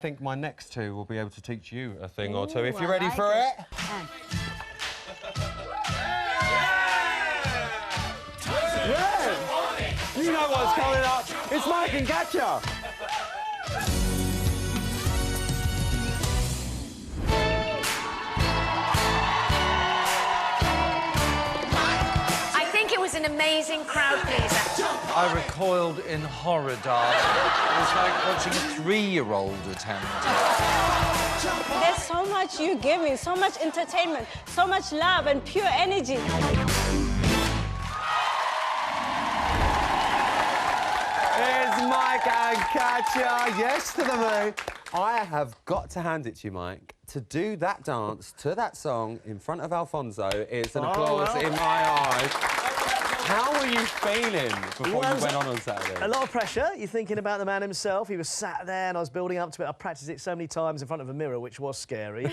I think my next two will be able to teach you a thing or two if you're I ready like for it. Yeah. You know what's coming up. It's Mike and Katya. I think it was an amazing crowd pleaser. I recoiled in horror, darling. It was like watching a three-year-old attempt. There's so much you give me, so much entertainment, so much love and pure energy. It's Mike and Katya. Yes to the moon. I have got to hand it to you, Mike. To do that dance to that song in front of Alfonso is an applause in my eyes. How were you feeling before you went on Saturday? A lot of pressure. You're thinking about the man himself. He was sat there and I was building up to it. I practiced it so many times in front of a mirror, which was scary.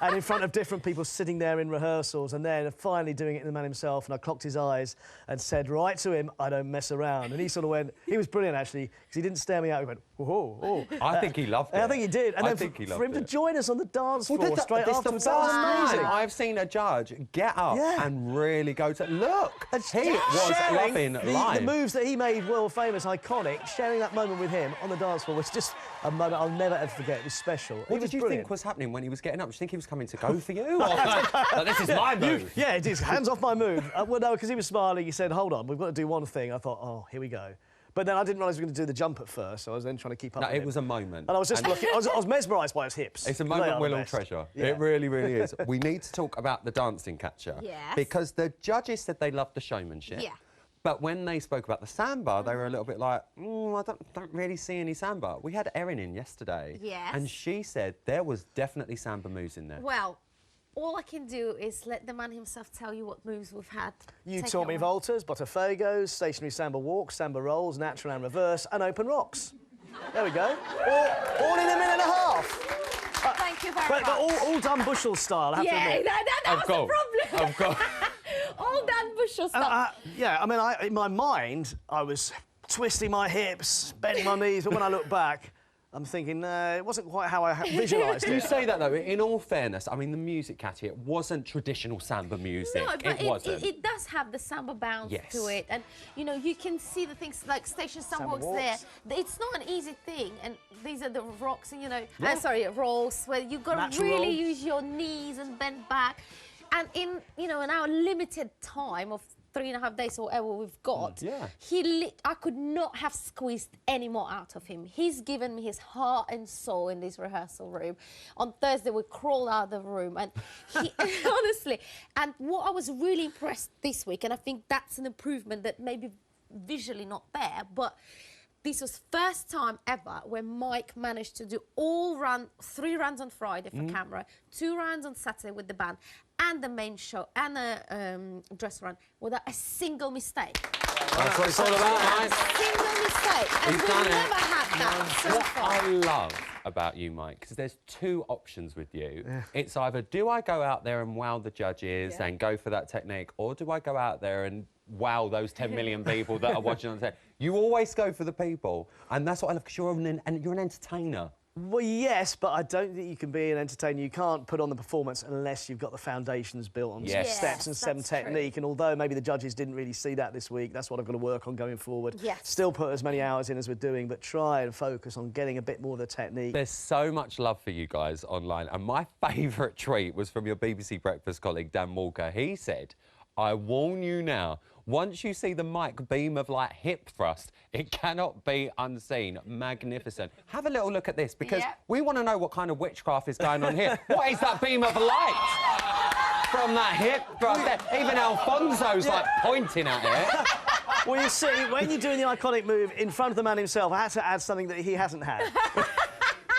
And in front of different people sitting there in rehearsals, and then finally doing it in the man himself. And I clocked his eyes and said right to him, I don't mess around. And he sort of went, he was brilliant actually, because he didn't stare me out. He went, whoa, whoa. I think he loved it. I think he did. And I then think he loved for him to it. join us on the dance floor Well, straight this afterwards, the that was first amazing. time I've seen a judge get up and really go to... Look, he was Sharing loving live. the moves that he made world famous, iconic, sharing that moment with him on the dance floor was just a moment I'll never ever forget. It was special. What did you think was happening when he was getting up? Did you think he was coming to go for you? Or like, this is my move. Yeah, it is. Hands off my move. Well, no, because he was smiling. He said, hold on, we've got to do one thing. I thought, oh, here we go. But then I didn't realise we were going to do the jump at first, so I was then trying to keep up with No, him. it was a moment. And I was just looking, I was mesmerised by his hips. It's a They moment are the we'll all best. treasure. Yeah. It really, really is. We need to talk about the dancing, Katya. Yes. Because the judges said they loved the showmanship. Yeah. But when they spoke about the samba, they were a little bit like, I don't really see any samba. We had Erin in yesterday. Yes. And she said there was definitely samba moves in there. Well, all I can do is let the man himself tell you what moves we've had. You Take taught it me away. voltas, bottafagos, stationary samba walks, samba rolls, natural and reverse, and open rocks. There we go. All in a minute and a half. Thank you very But much. all done Bushel style, I have to Yeah, admit. that was the problem. Of course. All done Bushel stuff. Yeah, I mean, in my mind, I was twisting my hips, bending my knees, but when I look back, I'm thinking, no, it wasn't quite how I visualised You it. say that, though, in all fairness, I mean, the music, Katya, it wasn't traditional samba music. No, but it wasn't. it does have the samba bounce Yes. to it, and you know you can see the things like station samba walks there. It's not an easy thing, and these are the rocks, and you know, sorry, rolls where you've got to Natural really roll. use your knees and bend back, and in in our limited time of 3.5 days or whatever we've got, I could not have squeezed any more out of him. He's given me his heart and soul in this rehearsal room. On Thursday, we crawled out of the room, and he, honestly, and what I was really impressed this week, and I think that's an improvement that maybe visually not there, but this was first time ever when Mike managed to do 3 runs on Friday for camera, 2 rounds on Saturday with the band, and the main show, and a dress run without a single mistake. That's what it's all about, mate. Single mistake. And He's we've done it. never had that so What far. I love about you, Mike, because there's 2 options with you. It's either do I go out there and wow the judges and go for that technique, or do I go out there and wow those 10 million people that are watching on set? You always go for the people, and that's what I love, because you're an entertainer. Well, yes, but I don't think you can be an entertainer. You can't put on the performance unless you've got the foundations built on Yes. steps and Yes, some that's technique. And although maybe the judges didn't really see that this week, that's what I've got to work on going forward. Yes. Still put as many hours in as we're doing, but try and focus on getting a bit more of the technique. There's so much love for you guys online, and my favourite tweet was from your BBC Breakfast colleague, Dan Walker. He said, I warn you now, once you see the Mike beam of light hip thrust, it cannot be unseen. Magnificent. Have a little look at this, because we want to know what kind of witchcraft is going on here. What is that beam of light from that hip thrust there? Even Alfonso's like pointing at it. Well, you see, when you're doing the iconic move in front of the man himself, I had to add something that he hasn't had.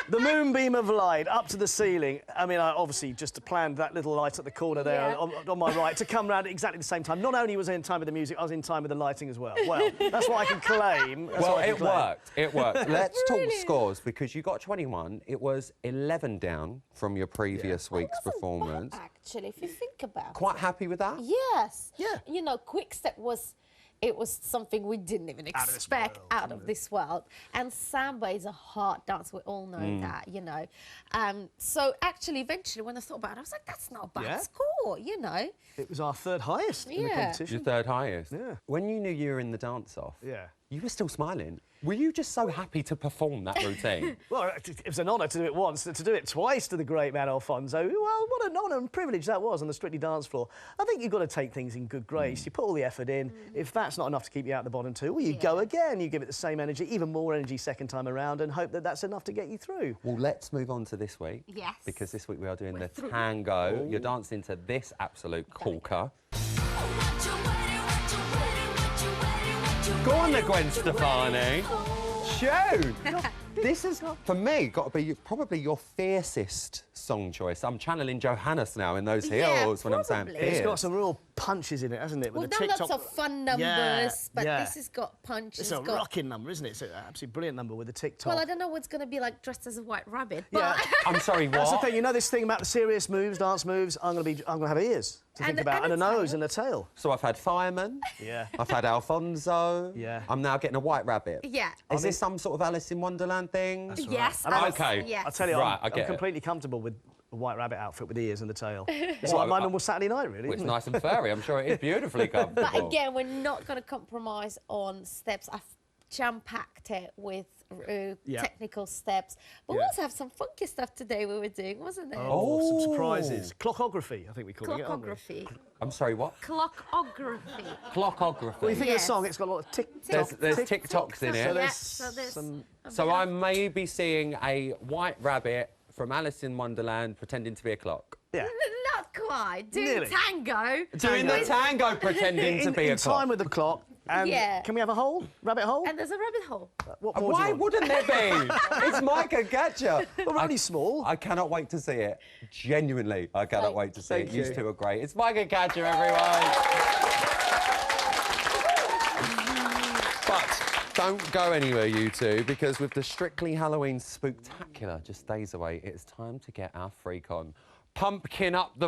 The moonbeam of light up to the ceiling. I mean, I obviously just planned that little light at the corner there on my right to come round at exactly the same time. Not only was I in time with the music, I was in time with the lighting as well. Well, that's what I can claim. Well, it worked. It worked. Let's talk scores, because you got 21. It was 11 down from your previous week's performance. Actually, if you think about Quite happy with that? Yes. Yeah. You know, Quick Step was it was something we didn't even expect out of this world. And samba is a hard dance. We all know that, you know. So actually, eventually, when I thought about it, I was like, that's not a bad score, you know. It was our third highest in the competition. Your third highest? Yeah. When you knew you were in the dance-off, Yeah. you were still smiling. Were you just so happy to perform that routine? Well, it was an honour to do it once, to do it twice to the great man Alfonso. Well, what an honour and privilege that was on the Strictly dance floor. I think you've got to take things in good grace. You put all the effort in. If that's not enough to keep you out the bottom two, well, you go again. You give it the same energy, even more energy second time around, and hope that that's enough to get you through. Well, let's move on to this week. Yes. Because this week we are doing the tango. You're dancing to this absolute corker. Go on there, Gwen Stefani. Tune. This is, for me, got to be probably your fiercest song choice. I'm channeling Johannes now in those heels when I'm saying probably. fierce. It's got some real punches in it, hasn't it? We've With done the lots of fun numbers, but this has got punches. It's a rocking number, isn't it? It's an absolutely brilliant number with the TikTok. Well, I don't know what's going to be like dressed as a white rabbit, but... I'm sorry, what? That's the thing. You know this thing about the serious moves, dance moves. I'm gonna have ears to think about, and a nose and a tail. So I've had Fireman. Yeah. I've had Alfonso. Yeah. I'm now getting a white rabbit. Yeah. Is this some sort of Alice in Wonderland thing? Yes. Okay. Yes. I'll tell you, Right, I I'm get it. completely comfortable with a white rabbit outfit with the ears and the tail. It's like my normal Saturday night, really. Well, it's isn't it? nice and furry. I'm sure it is beautifully comfortable. But again, we're not going to compromise on steps. I've jam-packed it with technical steps. But we also have some funky stuff today we were doing, wasn't there? Oh, some surprises. Clockography, I think we call it. Clockography. I'm sorry, what? Clockography. Clockography. Well, you think of the Yes. song, it's got a lot of tick-tock. There's TikToks in it. Yeah, so there's So I may be seeing a white rabbit from Alice in Wonderland pretending to be a clock. Yeah. Not quite. Doing Nearly. tango. Doing the tango pretending to be a in clock. time with the clock. And can we have a hole? Rabbit hole? And there's a rabbit hole. What more do Why you want? wouldn't there be? It's Mike Katya. Well, we're only small. I cannot wait to see it. Genuinely, I cannot wait to see it. Thank You you. two are great. It's Mike Katya, everyone. But don't go anywhere, you two, because with the Strictly Halloween Spooktacular just days away, it's time to get our freak on. Pumpkin up the